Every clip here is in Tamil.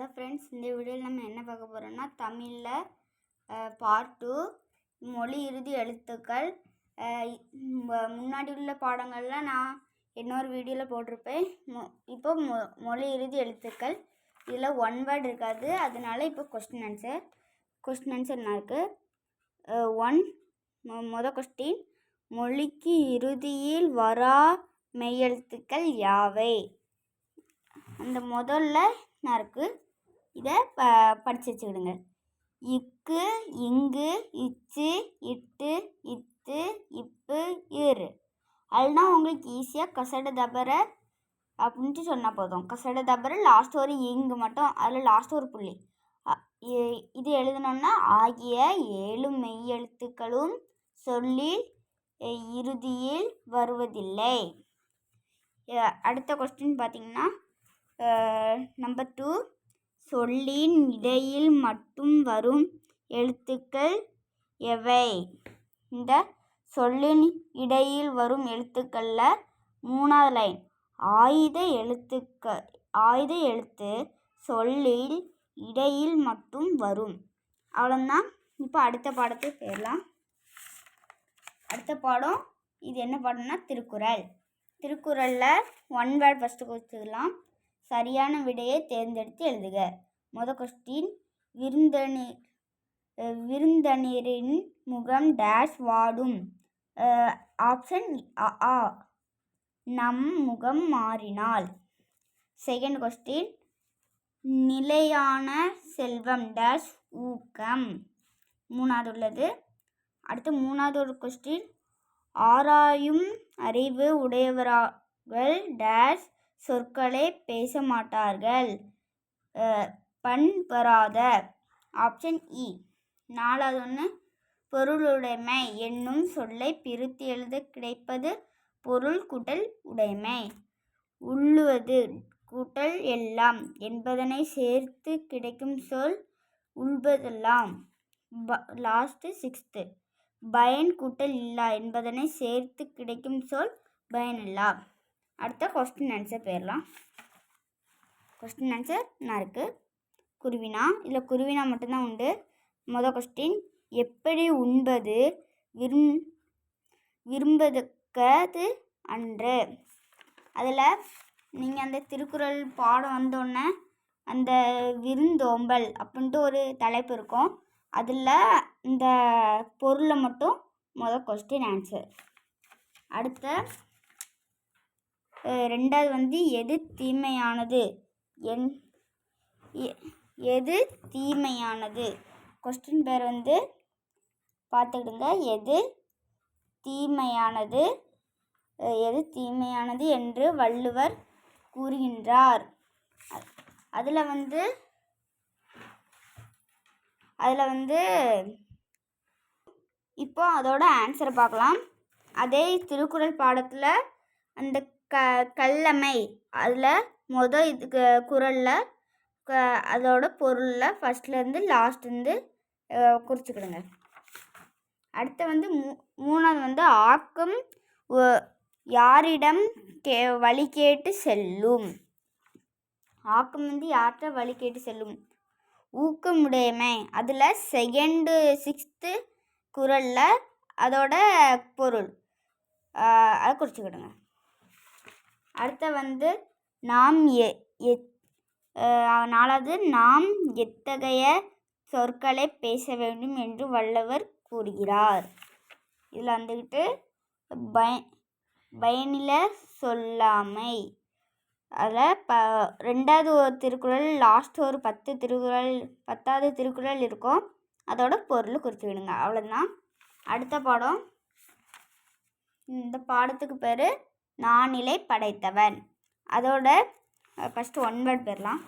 ஹலோ ஃப்ரெண்ட்ஸ், இந்த வீடியோவில் நம்ம என்ன பார்க்க போகிறோம்னா தமிழில் பார்ட் 2 மொழி இறுதி எழுத்துக்கள். முன்னாடி உள்ள பாடங்களில் நான் இன்னொரு வீடியோவில் போட்டிருப்பேன். இப்போ மொழி இறுதி எழுத்துக்கள் இதில் ஒன் வேர்டு இருக்காது, அதனால இப்போ கொஸ்டின் ஆன்சர் என்ன இருக்குது. மொதல் கொஸ்டின், மொழிக்கு இறுதியில் வரா மெய்யெழுத்துக்கள் யாவை? அந்த முதல்ல என்ன இருக்குது, இதை படித்து வச்சுக்கிடுங்க. இக்கு, இங்கு, இச்சு, இட்டு, இத்து, இப்பு, இரு. அதுனா உங்களுக்கு ஈஸியாக கசட தபர அப்படின்ட்டு சொன்னால் போதும். கசட தபர லாஸ்ட் ஒரு இங்கு மட்டும், அதில் லாஸ்ட் ஒரு புள்ளி. இது எழுதணுன்னா ஆகிய 7 மெய்யெழுத்துக்களும் சொல்லில் இறுதியில் வருவதில்லை. அடுத்த கொஸ்டின் பார்த்திங்கன்னா நம்பர் 2, சொல்லின் இடையில் மட்டும் வரும் எழுத்துக்கள் எவை? இந்த சொல்லின் இடையில் வரும் எழுத்துக்களில் 3வது லைன் ஆயுத எழுத்து சொல்லில் இடையில் மட்டும் வரும். அவ்வளோதான். இப்போ அடுத்த பாடத்துக்கு போயிடலாம். அடுத்த பாடம் இது என்ன பாடம்னா திருக்குறள். திருக்குறளில் ஒன் வேர்ட் ஃபஸ்ட்டு கொடுத்துக்கலாம். சரியான விடையை தேர்ந்தெடுத்து எழுதுக. மொதல் கொஸ்டின், விருந்தனிரின் முகம் டேஷ் வாடும். ஆப்ஷன் ஆ, நம் முகம் மாறினால். செகண்ட் கொஸ்டின், நிலையான செல்வம் டேஷ் ஊக்கம். 3வது உள்ளது. அடுத்து 3வது ஒரு கொஸ்டின், ஆராயும் அறிவு உடையவர்கள் டேஷ் சொற்களை பேச மாட்டார்கள். பண்பராத. ஆப்ஷன் இ. 4வது ஒன்று, பொருளுடைமை என்னும் சொல்லை பிரித்து எழுத கிடைப்பது பொருள் கூட்டல் உடைமை. உள்ளுவது கூட்டல் எல்லாம் என்பதனை சேர்த்து கிடைக்கும் சொல் உள்வதெல்லாம். லாஸ்ட்டு 6th, பயன் கூட்டல் இல்லா என்பதனை சேர்த்து கிடைக்கும் சொல் பயனில்லா. அடுத்த கொஸ்டின் ஆன்சர் போயிடலாம். கொஸ்டின் ஆன்சர் என்ன இருக்குது, குருவினா. இல்லை குருவினா மட்டும்தான் உண்டு. மொதல் கொஸ்டின், எப்படி உண்பது விரும்பத்தக்கது அன்று. அதில் நீங்கள் அந்த திருக்குறள் பாடம் வந்தோடனே அந்த விருந்தோம்பல் அப்படின்ட்டு ஒரு தலைப்பு இருக்கும். அதில் இந்த பொருளை மட்டும் மொதல் கொஸ்டின் ஆன்சர். அடுத்த 2வது எது தீமையானது? எது தீமையானது? கொஸ்டின் பேர் பார்த்துக்கிடுங்க. எது தீமையானது என்று வள்ளுவர் கூறுகின்றார். அதில் இப்போ அதோட ஆன்சரை பார்க்கலாம். அதே திருக்குறள் பாடத்தில் அந்த கல்லமை அதில் இதுக்கு குறளில் அதோட பொருளில் ஃபஸ்ட்லேருந்து லாஸ்ட்லேருந்து குறிச்சிக்கிடுங்க. அடுத்து 3வது ஆக்கம் யாரிடம் வழி கேட்டு செல்லும். ஆக்கம் யார்கிட்ட வழி கேட்டு செல்லும்? ஊக்கமுடைமை. அதில் 2nd 6th குறளில் அதோட பொருள் அதை குறிச்சிக்கிடுங்க. அடுத்த நாம் 4வது, நாம் எத்தகைய சொற்களை பேச வேண்டும் என்று வள்ளுவர் கூறுகிறார். இதில் பயனில சொல்லாமை. அதில் 2வது திருக்குறள் லாஸ்ட் ஒரு 10வது திருக்குறள் இருக்கும். அதோட பொருள் குறிச்சுக்கிடுங்க. அவ்வளோதான். அடுத்த பாடம், இந்த பாடத்துக்கு பேர் நானிலை படைத்தவன். அதோட ஃபஸ்ட்டு ஒன் வேர்ட் பெறலாம்.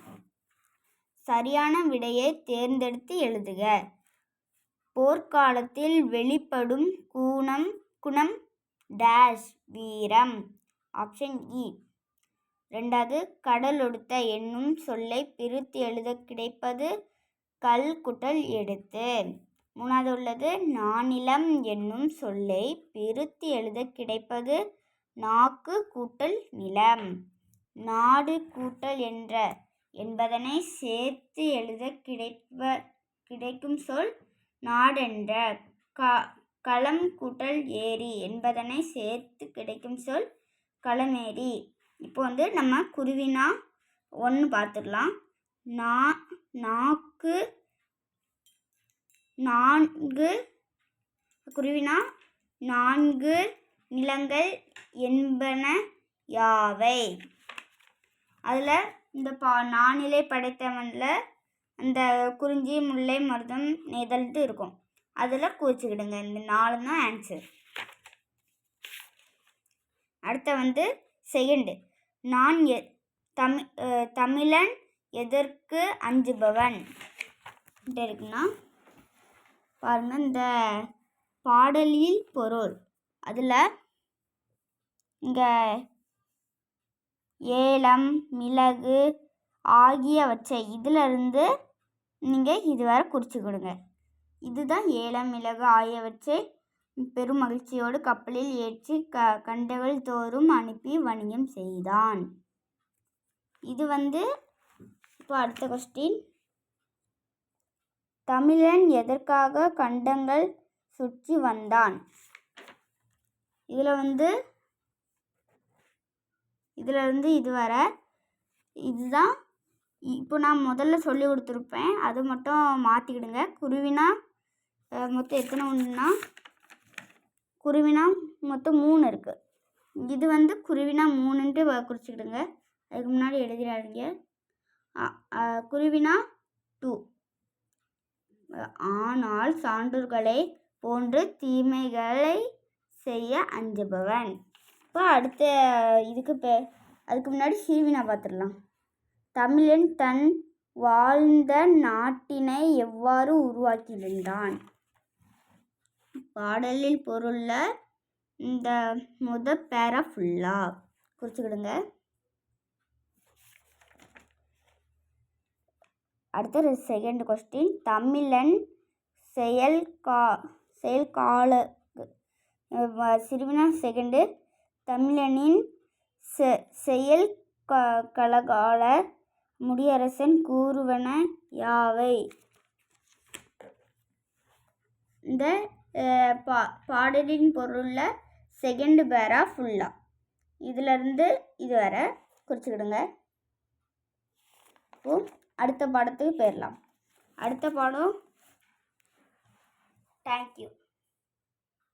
சரியான விடையை தேர்ந்தெடுத்து எழுதுக. போர்க்காலத்தில் வெளிப்படும் குணம் டேஷ் வீரம். ஆப்ஷன் இ. 2வது, கடலொடுத்த என்னும் சொல்லை பிரித்து எழுத கிடைப்பது கல் கூட்டல் எடுத்து. 3வது உள்ளது, நானிலம் என்னும் சொல்லை பிரித்து எழுத கிடைப்பது நாக்கு கூட்டல் நிலம். நாடு கூட்டல் என்ற என்பதனை சேர்த்து எழுத கிடைக்கும் சொல் நாடென்ற. களம் கூட்டல் ஏரி என்பதனை சேர்த்து கிடைக்கும் சொல் களமேரி. இப்போ நம்ம குருவினா 1 பார்த்துடலாம். நாக்கு 4 குருவினா 4 நிலங்கள் என்பன யாவை. அதில் இந்த நானிலை படைத்தவனில் அந்த குறிஞ்சி முல்லை மருதம் நெய்தல்ட்டு இருக்கும். அதில் குறிச்சிக்கிடுங்க. இந்த 4 தான் ஆன்சர். அடுத்த செகண்டு. நான் தமிழன் எதற்கு அஞ்சுபவன் இருக்குன்னா பாருங்க, இந்த பாடலில் பொருள் அதில் இங்கே ஏலம் மிளகு ஆகியவற்றை இதிலிருந்து நீங்கள் இதுவரை குறிச்சிக்கிடுங்க. இதுதான் ஏலம் மிளகு ஆகியவற்றை பெரும் மகிழ்ச்சியோடு கப்பலில் ஏற்றி கண்டகள் தோறும் அனுப்பி வணிகம் செய்தான். இது இப்போ அடுத்த கொஸ்டின். தமிழன் எதற்காக கண்டங்கள் சுற்றி வந்தான். இதிலிருந்து இதுவரை இதுதான். இப்போ நான் முதல்ல சொல்லி கொடுத்துருப்பேன், அது மட்டும் மாற்றிக்கிடுங்க. குருவினா மொத்தம் எத்தனை ஒன்றுனா குருவினா மொத்தம் 3 இருக்குது. இது குருவினா 3ன்ட்டு குறிச்சிக்கிடுங்க. அதுக்கு முன்னாடி எழுதிடாதீங்க. குருவினா 2. ஆனால் சான்றோர்களை போன்று தீமைகளை செய்ய அஞ்சுபவன். இப்போ அடுத்த அதுக்கு முன்னாடி சீவினா பார்த்துடலாம். தமிழன் தன் வாழ்ந்த நாட்டினை எவ்வாறு உருவாக்கியிருந்தான். பாடலில் பொருளில் இந்த பேரா ஃபுல்லாக குறிச்சிக்கிடுங்க. அடுத்த செகண்ட் கொஸ்டின். தமிழன் செயல்கால சிறுவினா செகண்டு. தமிழனின் செயல் கலகால முடியரசன் கூறுவன யாவை. இந்த பாடலின் பொருளில் செகண்ட் பேரா ஃபுல்லாக இதிலிருந்து இதுவரை குறிச்சிக்கிடுங்க. இப்போ அடுத்த பாடத்துக்கு போயிடலாம். அடுத்த பாடம். தேங்க்யூ.